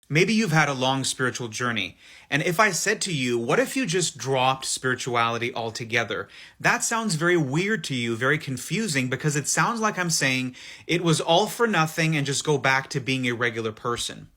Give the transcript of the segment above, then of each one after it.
Maybe you've had a long spiritual journey, and if I said to you, what if you just dropped spirituality altogether? That sounds very weird to you, very confusing, because it sounds like I'm saying it was all for nothing and just go back to being a regular person.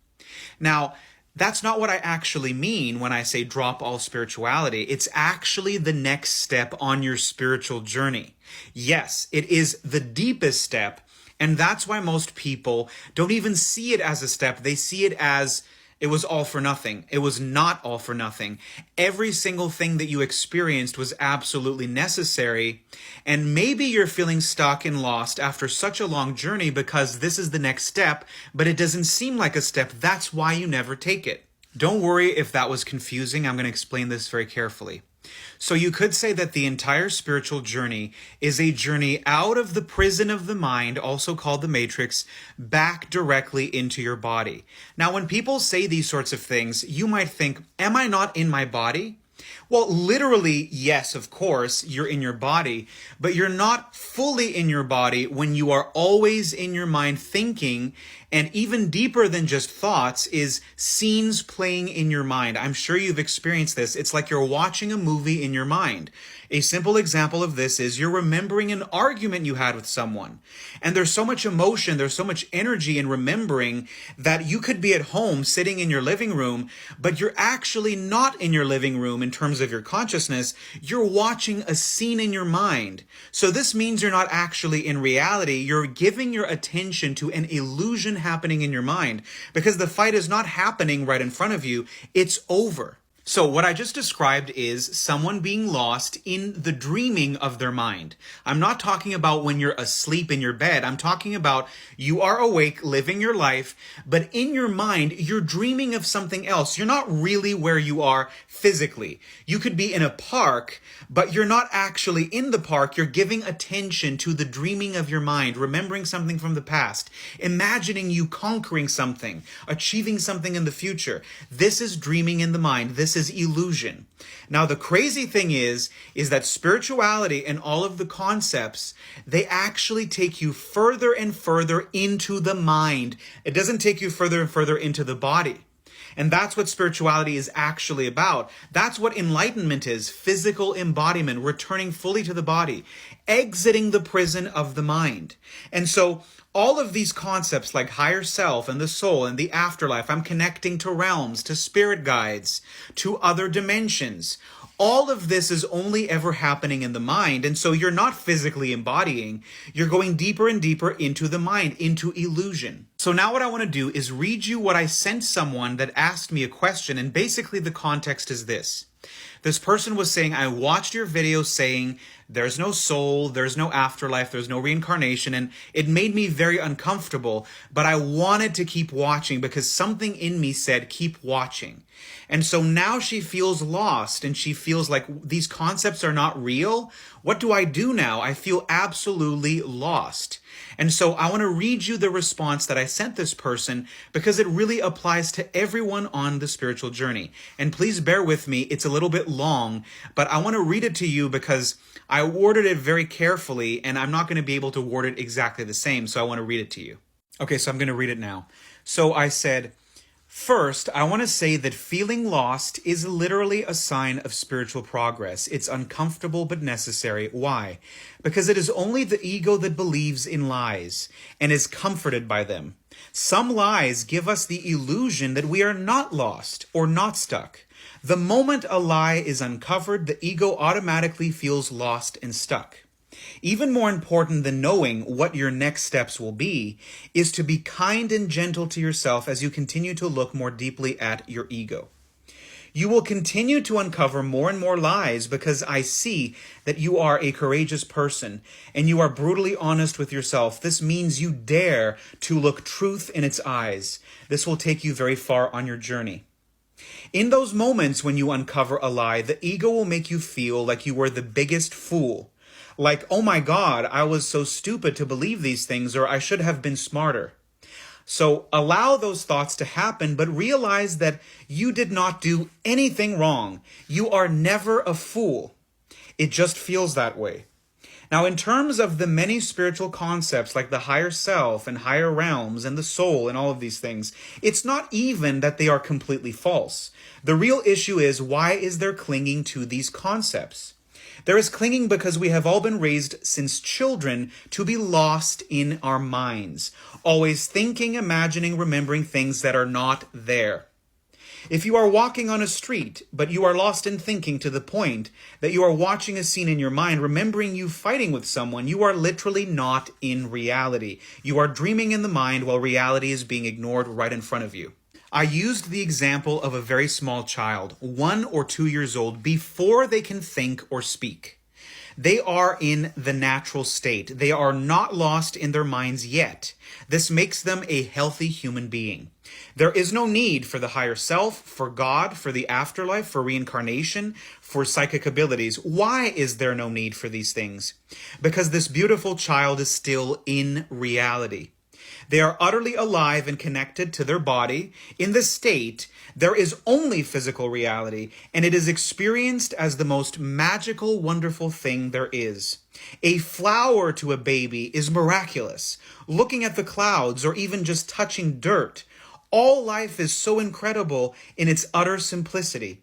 Now, that's not what I actually mean when I say drop all spirituality. It's actually the next step on your spiritual journey. Yes, it is the deepest step, and that's why most people don't even see it as a step. They see it as it was all for nothing. It was not all for nothing. Every single thing that you experienced was absolutely necessary. And maybe you're feeling stuck and lost after such a long journey because this is the next step, but it doesn't seem like a step. That's why you never take it. Don't worry if that was confusing. I'm going to explain this very carefully. So you could say that the entire spiritual journey is a journey out of the prison of the mind, also called the matrix, back directly into your body. Now, when people say these sorts of things, you might think, am I not in my body? Well, literally, yes, of course, you're in your body, but you're not fully in your body when you are always in your mind thinking, and even deeper than just thoughts is scenes playing in your mind. I'm sure you've experienced this. It's like you're watching a movie in your mind. A simple example of this is you're remembering an argument you had with someone. And there's so much emotion, there's so much energy in remembering that you could be at home sitting in your living room, but you're actually not in your living room in terms of your consciousness. You're watching a scene in your mind. So this means you're not actually in reality. You're giving your attention to an illusion happening in your mind because the fight is not happening right in front of you. It's over. So what I just described is someone being lost in the dreaming of their mind. I'm not talking about when you're asleep in your bed. I'm talking about you are awake, living your life, but in your mind, you're dreaming of something else. You're not really where you are physically. You could be in a park, but you're not actually in the park. You're giving attention to the dreaming of your mind, remembering something from the past, imagining you conquering something, achieving something in the future. This is dreaming in the mind. This is illusion. Now, the crazy thing is that spirituality and all of the concepts, they actually take you further and further into the mind. It doesn't take you further and further into the body. And that's what spirituality is actually about. That's what enlightenment is, physical embodiment, returning fully to the body, exiting the prison of the mind. And so all of these concepts like higher self and the soul and the afterlife, I'm connecting to realms, to spirit guides, to other dimensions. All of this is only ever happening in the mind. And so you're not physically embodying. You're going deeper and deeper into the mind, into illusion. So now what I want to do is read you what I sent someone that asked me a question. And basically the context is this. This person was saying, I watched your video saying there's no soul, there's no afterlife, there's no reincarnation, and it made me very uncomfortable, but I wanted to keep watching because something in me said, keep watching. And so now she feels lost and she feels like these concepts are not real. What do I do now? I feel absolutely lost. And so I want to read you the response that I sent this person because it really applies to everyone on the spiritual journey. And please bear with me, it's a little bit long, but I want to read it to you because I worded it very carefully and I'm not going to be able to word it exactly the same, so I want to read it to you. Okay, so I'm going to read it now. So I said, first, I want to say that feeling lost is literally a sign of spiritual progress. It's uncomfortable but necessary. Why? Because it is only the ego that believes in lies and is comforted by them. Some lies give us the illusion that we are not lost or not stuck. The moment a lie is uncovered, the ego automatically feels lost and stuck. Even more important than knowing what your next steps will be is to be kind and gentle to yourself as you continue to look more deeply at your ego. You will continue to uncover more and more lies because I see that you are a courageous person and you are brutally honest with yourself. This means you dare to look truth in its eyes. This will take you very far on your journey. In those moments when you uncover a lie, the ego will make you feel like you were the biggest fool. Like, oh my God, I was so stupid to believe these things, or I should have been smarter. So allow those thoughts to happen, but realize that you did not do anything wrong. You are never a fool. It just feels that way. Now, in terms of the many spiritual concepts like the higher self and higher realms and the soul and all of these things, it's not even that they are completely false. The real issue is, why is there clinging to these concepts? There is clinging because we have all been raised since children to be lost in our minds, always thinking, imagining, remembering things that are not there. If you are walking on a street, but you are lost in thinking to the point that you are watching a scene in your mind, remembering you fighting with someone, you are literally not in reality. You are dreaming in the mind while reality is being ignored right in front of you. I used the example of a very small child, 1 or 2 years old, before they can think or speak. They are in the natural state. They are not lost in their minds yet. This makes them a healthy human being. There is no need for the higher self, for God, for the afterlife, for reincarnation, for psychic abilities. Why is there no need for these things? Because this beautiful child is still in reality. They are utterly alive and connected to their body. In this state, there is only physical reality, and it is experienced as the most magical, wonderful thing there is. A flower to a baby is miraculous. Looking at the clouds or even just touching dirt, all life is so incredible in its utter simplicity.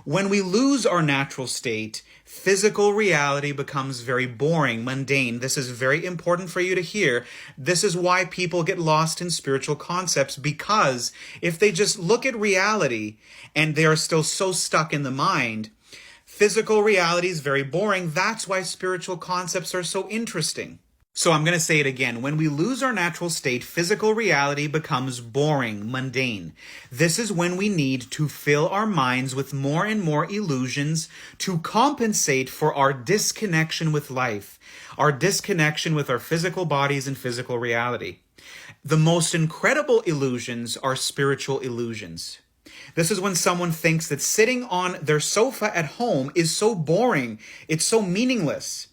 When we lose our natural state, physical reality becomes very boring, mundane. This is very important for you to hear. This is why people get lost in spiritual concepts, because if they just look at reality and they are still so stuck in the mind, physical reality is very boring. That's why spiritual concepts are so interesting. So I'm going to say it again. When we lose our natural state, physical reality becomes boring, mundane. This is when we need to fill our minds with more and more illusions to compensate for our disconnection with life, our disconnection with our physical bodies and physical reality. The most incredible illusions are spiritual illusions. This is when someone thinks that sitting on their sofa at home is so boring, it's so meaningless.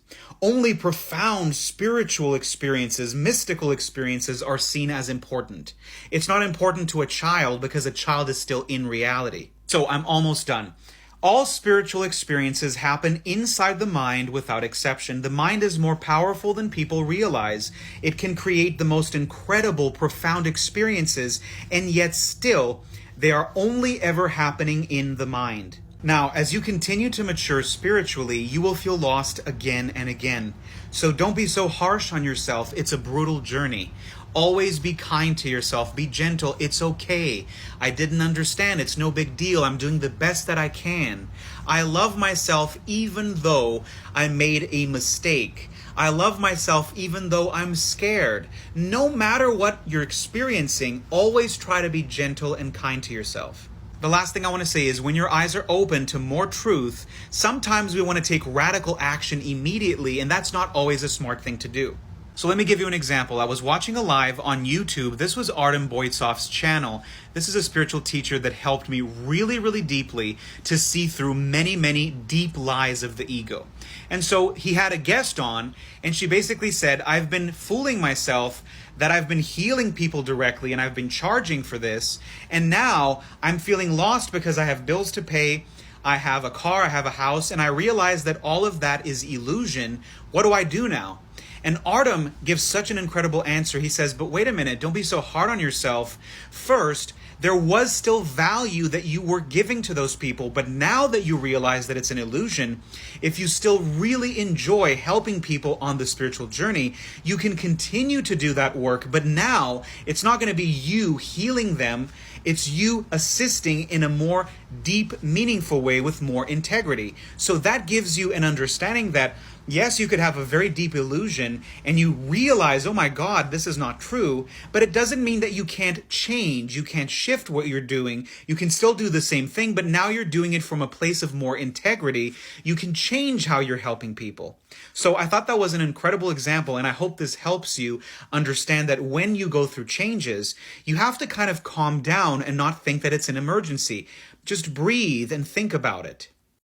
Only profound spiritual experiences, mystical experiences are seen as important. It's not important to a child because a child is still in reality. So I'm almost done. All spiritual experiences happen inside the mind without exception. The mind is more powerful than people realize. It can create the most incredible, profound experiences, and yet still, they are only ever happening in the mind. Now, as you continue to mature spiritually, you will feel lost again and again. So don't be so harsh on yourself. It's a brutal journey. Always be kind to yourself. Be gentle. It's okay. I didn't understand. It's no big deal. I'm doing the best that I can. I love myself even though I made a mistake. I love myself even though I'm scared. No matter what you're experiencing, always try to be gentle and kind to yourself. The last thing I want to say is when your eyes are open to more truth, sometimes we want to take radical action immediately, and that's not always a smart thing to do. So let me give you an example. I was watching a live on YouTube. This was Artem Boytsov's channel. This is a spiritual teacher that helped me really, really deeply to see through many, many deep lies of the ego. And so he had a guest on, and she basically said, I've been fooling myself that I've been healing people directly and I've been charging for this, and now I'm feeling lost because I have bills to pay, I have a car, I have a house, and I realize that all of that is illusion. What do I do now? And Artem gives such an incredible answer. He says, but wait a minute, don't be so hard on yourself. First, there was still value that you were giving to those people, but now that you realize that it's an illusion, if you still really enjoy helping people on the spiritual journey, you can continue to do that work, but now it's not going to be you healing them, it's you assisting in a more deep, meaningful way with more integrity. So that gives you an understanding that yes, you could have a very deep illusion and you realize, oh my God, this is not true, but it doesn't mean that you can't change, you can't shift what you're doing. You can still do the same thing, but now you're doing it from a place of more integrity. You can change how you're helping people. So I thought that was an incredible example, and I hope this helps you understand that when you go through changes, you have to kind of calm down and not think that it's an emergency. Just breathe and think about it.